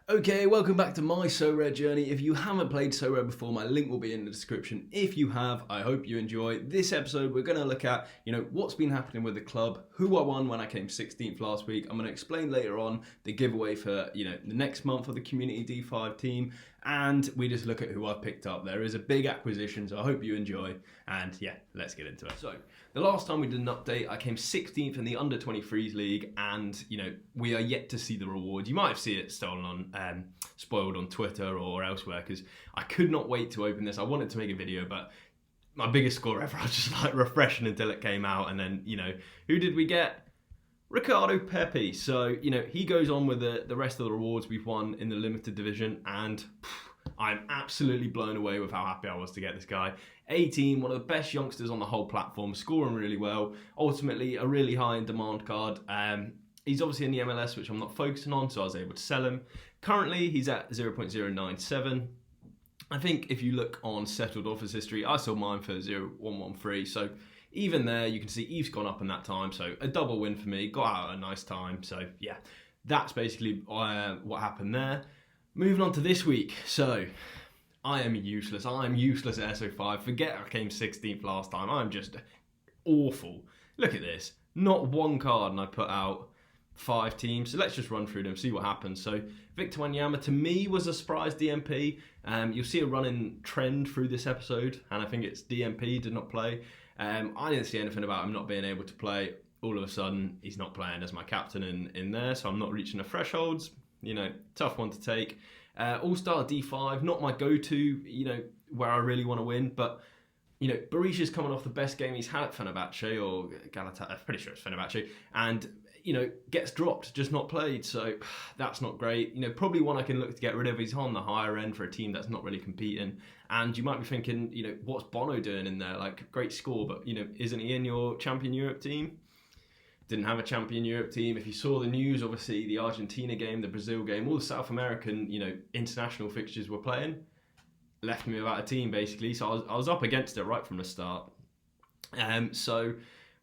Okay, welcome back to my Sorare journey. If you haven't played Sorare before, my link will be in the description. If you have, I hope you enjoy. This episode, we're going to look at, what's been happening with the club, who I won when I came 16th last week. I'm going to explain later on the giveaway for, the next month for the Community D5 team. And we just look at who I've picked up. There is a big acquisition, so I hope you enjoy. And yeah, let's get into it. So, the last time we did an update, I came 16th in the Under-23s League, and, we are yet to see the reward. You might have seen it spoiled on Twitter or elsewhere, because I could not wait to open this. I wanted to make a video, but my biggest score ever, I was just refreshing until it came out. And then, who did we get? Ricardo Pepe. So, he goes on with the rest of the rewards we've won in the limited division, and I'm absolutely blown away with how happy I was to get this guy. 18, one of the best youngsters on the whole platform, scoring really well. Ultimately, a really high in demand card. He's obviously in the MLS, which I'm not focusing on, so I was able to sell him. Currently, he's at 0.097. I think if you look on settled offers history, I sold mine for 0.113. So even there, you can see Eve's gone up in that time. So a double win for me. Got out at a nice time. So yeah, that's basically what happened there. Moving on to this week. So I am useless. I am useless at SO5. Forget I came 16th last time. I'm just awful. Look at this. Not one card, and I put out 5 teams. So let's just run through them, see what happens. So Victor Wanyama, to me, was a surprise DMP. You'll see a running trend through this episode, and I think it's DMP did not play. I didn't see anything about him not being able to play. All of a sudden, he's not playing as my captain in there, so I'm not reaching the thresholds. Tough one to take. All-Star D5, not my go-to, where I really want to win, but Berisha's coming off the best game he's had at Fenerbahce, or Galatasaray, I'm pretty sure it's Fenerbahce, and gets dropped, just not played, so that's not great. Probably one I can look to get rid of. He's on the higher end for a team that's not really competing, and you might be thinking, what's Bono doing in there? Like, great score, but, isn't he in your Champion Europe team? Didn't have a Champion Europe team. If you saw the news, obviously, the Argentina game, the Brazil game, all the South American, international fixtures were playing. Left me without a team, basically, so I was up against it right from the start. So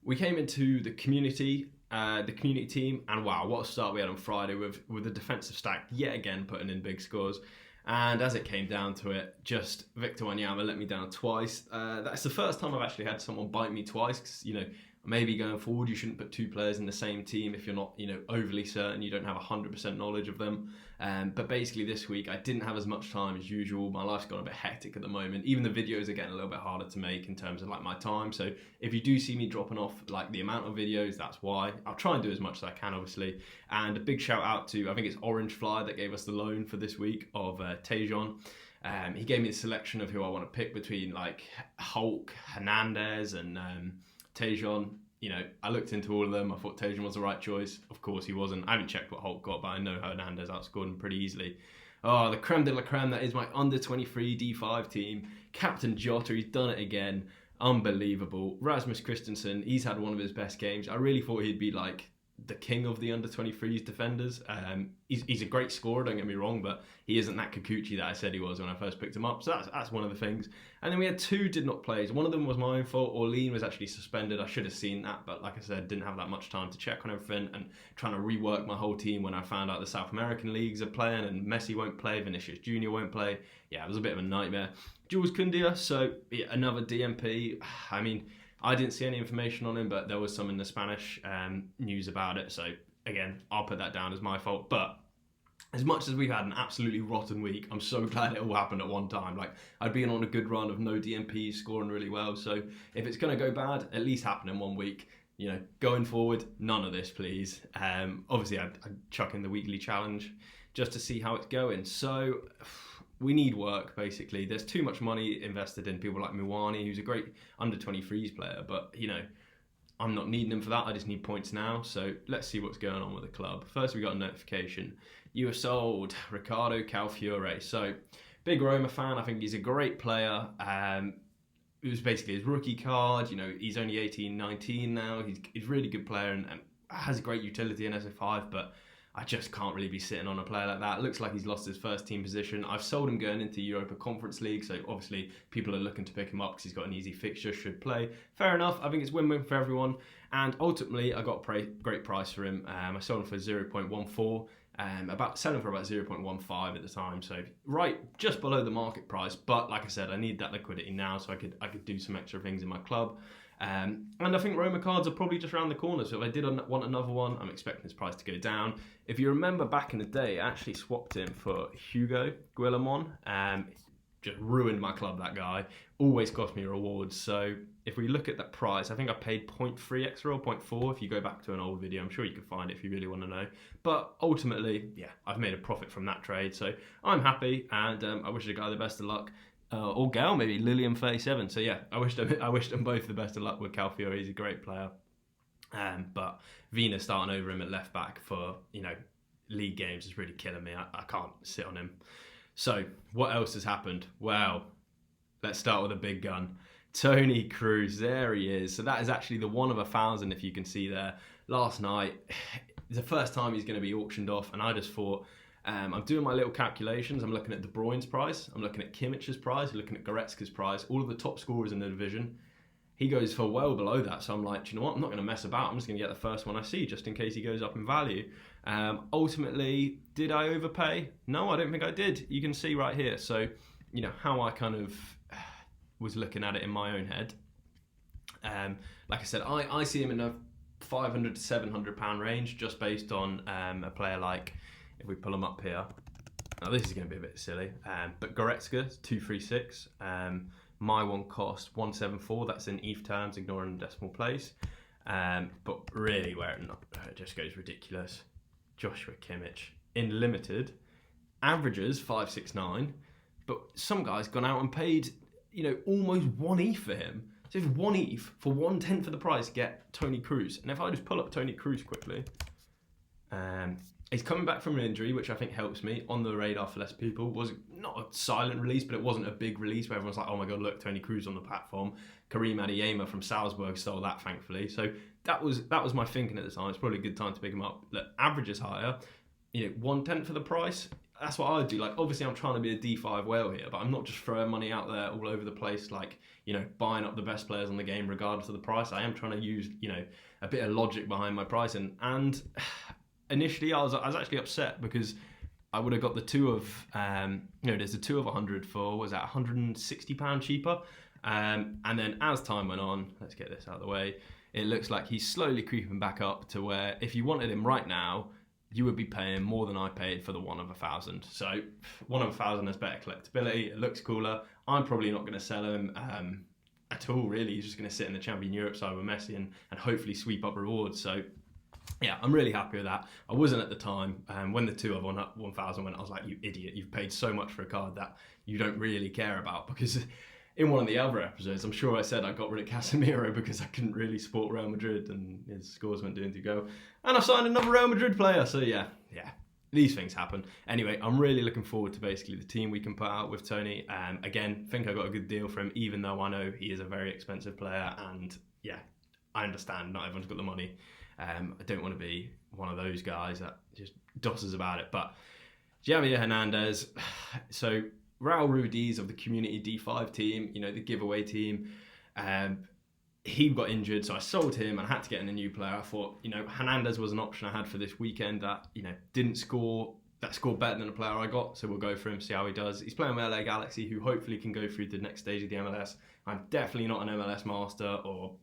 we came into the community team, and wow, what a start we had on Friday with the defensive stack yet again putting in big scores. And as it came down to it, just Victor Wanyama let me down twice. That's the first time I've actually had someone bite me twice, because maybe going forward you shouldn't put 2 players in the same team if you're not overly certain, you don't have 100% knowledge of them. But basically this week I didn't have as much time as usual. My life's gone a bit hectic at the moment. Even the videos are getting a little bit harder to make in terms of my time. So if you do see me dropping off the amount of videos, that's why. I'll try and do as much as I can, obviously. And a big shout out to, I think it's Orange Fly that gave us the loan for this week of Tejon. He gave me a selection of who I want to pick between Hulk, Hernandez, and Tejon. I looked into all of them. I thought Tejon was the right choice. Of course, he wasn't. I haven't checked what Hulk got, but I know Hernandez outscored him pretty easily. Oh, the creme de la creme, that is my under-23 D5 team. Captain Jota, he's done it again. Unbelievable. Rasmus Christensen, he's had one of his best games. I really thought he'd be the king of the under-23s defenders. He's a great scorer, don't get me wrong, but he isn't that Kikuchi that I said he was when I first picked him up. So that's one of the things. And then we had 2 did not plays. One of them was my own fault. Orlean was actually suspended. I should have seen that, but like I said, didn't have that much time to check on everything and trying to rework my whole team when I found out the South American leagues are playing and Messi won't play, Vinicius Jr. won't play. Yeah, it was a bit of a nightmare. Jules Koundia, so yeah, another DMP. I mean, I didn't see any information on him, but there was some in the Spanish news about it. So again, I'll put that down as my fault. But as much as we've had an absolutely rotten week, I'm so glad it all happened at one time. I'd been on a good run of no DMPs, scoring really well. So if it's going to go bad, at least happen in one week. Going forward, none of this, please. Obviously, I'd chuck in the weekly challenge just to see how it's going. So we need work, basically. There's too much money invested in people like Miwani, who's a great under-23s player, but, I'm not needing him for that. I just need points now. So let's see what's going on with the club. First, we got a notification. You have sold Ricardo Calfiore. So, big Roma fan. I think he's a great player. It was basically his rookie card. He's only 18, 19 now. He's a really good player and has great utility in SO5, but I just can't really be sitting on a player like that. It looks like he's lost his first team position. I've sold him going into Europa Conference League, so obviously people are looking to pick him up because he's got an easy fixture, should play. Fair enough. I think it's win-win for everyone. And ultimately, I got a great price for him. I sold him for 0.14. about selling for about 0.15 at the time, so right just below the market price. But like I said, I need that liquidity now, so I could do some extra things in my club. And I think Roma cards are probably just around the corner, so if I did want another one, I'm expecting this price to go down. If you remember back in the day, I actually swapped him for Hugo Guillamon. Just ruined my club, that guy. Always cost me rewards. So if we look at that price, I think I paid 0.3 extra or 0.4. If you go back to an old video, I'm sure you could find it if you really want to know. But ultimately, yeah, I've made a profit from that trade. So I'm happy, and I wish the guy the best of luck. Or gal, maybe Lilium37. So yeah, I wish them both the best of luck with Calfiore. He's a great player. But Vina starting over him at left back for, league games is really killing me. I can't sit on him. So what else has happened? Well, let's start with a big gun. Tony Cruz, there he is. So that is actually the 1 of 1,000, if you can see there. Last night, it's the first time he's going to be auctioned off, and I just thought, I'm doing my little calculations. I'm looking at De Bruyne's price. I'm looking at Kimmich's price. I'm looking at Goretzka's price. All of the top scorers in the division. He goes for well below that. So I'm like, do you know what? I'm not going to mess about. I'm just going to get the first one I see, just in case he goes up in value. Ultimately, did I overpay? No, I don't think I did. You can see right here. So, how I kind of was looking at it in my own head. Like I said, I see him in a £500 to £700 range, just based on a player like, if we pull him up here. Now this is going to be a bit silly, but Goretzka 236. My one cost 174. That's in ETH terms, ignoring the decimal place. But really, where it just goes ridiculous. Joshua Kimmich in limited averages 569, but some guy's gone out and paid almost 1 ETH for him. So if 1 ETH for 1/10 of the price, get Tony Cruz. And if I just pull up Tony Cruz quickly, he's coming back from an injury, which I think helps me on the radar for less people. Was not a silent release, but it wasn't a big release where everyone's like, oh my God, look, Tony Cruz on the platform. Karim Adeyemi from Salzburg stole that, thankfully. So that was my thinking at the time. It's probably a good time to pick him up. Look, average is higher. 1/10 for the price. That's what I would do. Like, obviously, I'm trying to be a D5 whale here, but I'm not just throwing money out there all over the place, like, buying up the best players on the game regardless of the price. I am trying to use, a bit of logic behind my pricing. And initially, I was actually upset because I would have got the 2 of, there's the 2 of 100 for, was that £160 cheaper? And then as time went on, let's get this out of the way, it looks like he's slowly creeping back up to where if you wanted him right now, you would be paying more than I paid for the 1 of 1,000. So 1 of 1,000 has better collectability. It looks cooler. I'm probably not going to sell him at all, really. He's just going to sit in the Champion Europe side with Messi and hopefully sweep up rewards. So yeah, I'm really happy with that. I wasn't at the time. When the 2 of 1,000 went, I was like, you idiot. You've paid so much for a card that you don't really care about. Because in one of the other episodes, I'm sure I said I got rid of Casemiro because I couldn't really support Real Madrid and his scores weren't doing to go. And I signed another Real Madrid player. So yeah, these things happen. Anyway, I'm really looking forward to basically the team we can put out with Tony. Again, think I got a good deal for him, even though I know he is a very expensive player. And yeah, I understand not everyone's got the money. I don't want to be one of those guys that just dosses about it. But Javier Hernandez, so Raul Ruiz of the Community D5 team, the giveaway team, he got injured, so I sold him and I had to get in a new player. I thought, Hernandez was an option I had for this weekend that, didn't score, that scored better than the player I got, so we'll go for him, see how he does. He's playing with LA Galaxy, who hopefully can go through to the next stage of the MLS. I'm definitely not an MLS master or,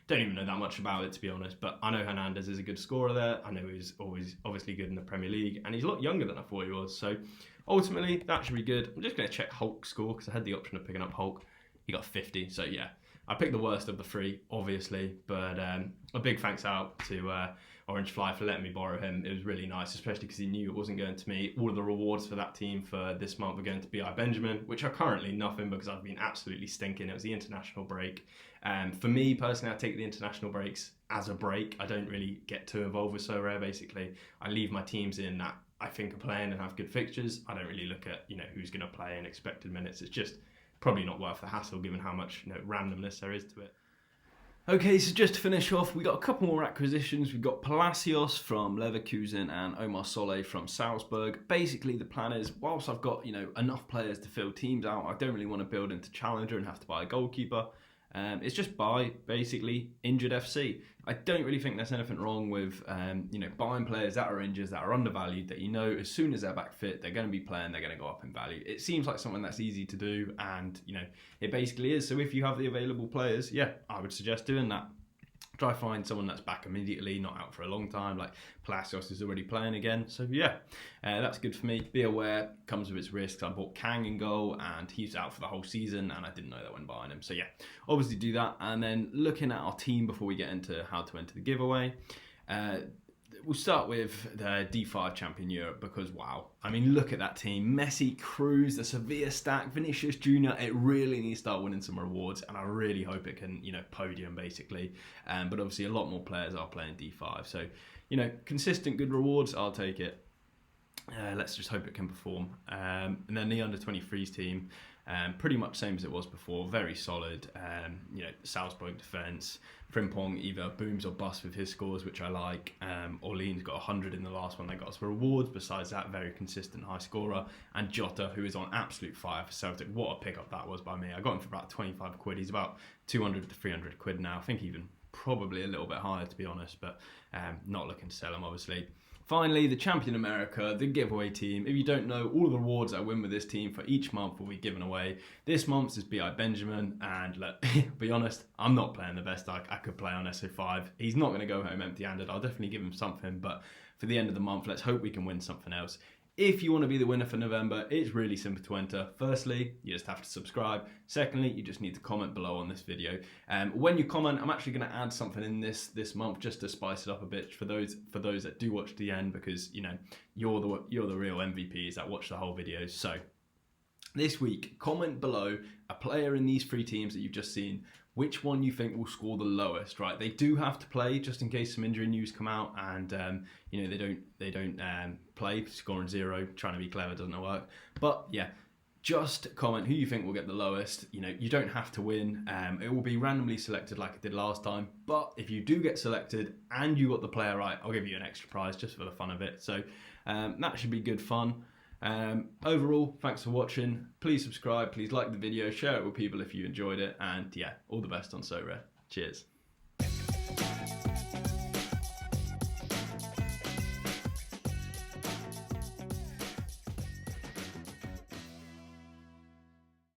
don't even know that much about it, to be honest, but I know Hernandez is a good scorer there. I know he's always obviously good in the Premier League, and he's a lot younger than I thought he was, so ultimately that should be good. I'm just going to check Hulk's score, because I had the option of picking up Hulk. He got 50, so yeah. I picked the worst of the 3, obviously, but a big thanks out to Orange Fly for letting me borrow him. It was really nice, especially because he knew it wasn't going to me. All of the rewards for that team for this month are going to be Benjamin, which are currently nothing because I've been absolutely stinking. It was the international break. For me, personally, I take the international breaks as a break. I don't really get too involved with Sorare, basically. I leave my teams in that I think are playing and have good fixtures. I don't really look at, who's going to play in expected minutes. It's just probably not worth the hassle given how much randomness there is to it. Okay, so just to finish off, we got a couple more acquisitions. We've got Palacios from Leverkusen and Omar Solé from Salzburg. Basically, the plan is, whilst I've got enough players to fill teams out, I don't really want to build into Challenger and have to buy a goalkeeper. It's just by basically injured FC. I don't really think there's anything wrong with buying players that are injured, that are undervalued, that as soon as they're back fit, they're going to be playing, they're going to go up in value. It seems like something that's easy to do, and it basically is. So if you have the available players, I would suggest doing that. Try find someone that's back immediately, not out for a long time, like Palacios is already playing again. So that's good for me. Be aware, comes with its risks. I bought Kang in goal and he's out for the whole season and I didn't know that when buying him. So obviously do that. And then looking at our team before we get into how to enter the giveaway. We'll start with the D5 champion Europe because, wow. I mean, look at that team. Messi, Cruz, the Sevilla stack, Vinicius Jr. It really needs to start winning some rewards, and I really hope it can, podium, basically. But obviously, a lot more players are playing D5. So, consistent good rewards, I'll take it. Let's just hope it can perform. And then the under-23s team, pretty much same as it was before. Very solid. Salzburg defence. Frimpong either booms or busts with his scores, which I like. Orleans got 100 in the last one. They got us for rewards. Besides that, very consistent high scorer. And Jota, who is on absolute fire for Celtic. What a pickup that was by me. I got him for about 25 quid. He's about 200 to 300 quid now. I think even probably a little bit higher, to be honest. But not looking to sell him, obviously. Finally, the Champion America, the giveaway team. If you don't know, all of the rewards I win with this team for each month will be given away. This month's is B.I. Benjamin, and be honest, I'm not playing the best I could play on SO5. He's not going to go home empty-handed. I'll definitely give him something, but for the end of the month, let's hope we can win something else. If you want to be the winner for November, it's really simple to enter. Firstly, you just have to subscribe. Secondly, you just need to comment below on this video. When you comment, I'm actually going to add something in this month just to spice it up a bit for those that do watch to the end, because you're the real MVPs that watch the whole video. So this week, comment below a player in these three teams that you've just seen. Which one you think will score the lowest, right? They do have to play just in case some injury news come out and they don't play, scoring 0, trying to be clever doesn't work. But just comment who you think will get the lowest. You don't have to win. It will be randomly selected like I did last time. But if you do get selected and you got the player right, I'll give you an extra prize just for the fun of it. So that should be good fun. Overall, thanks for watching. Please subscribe, please like the video, share it with people if you enjoyed it, and all the best on Sorare. Cheers.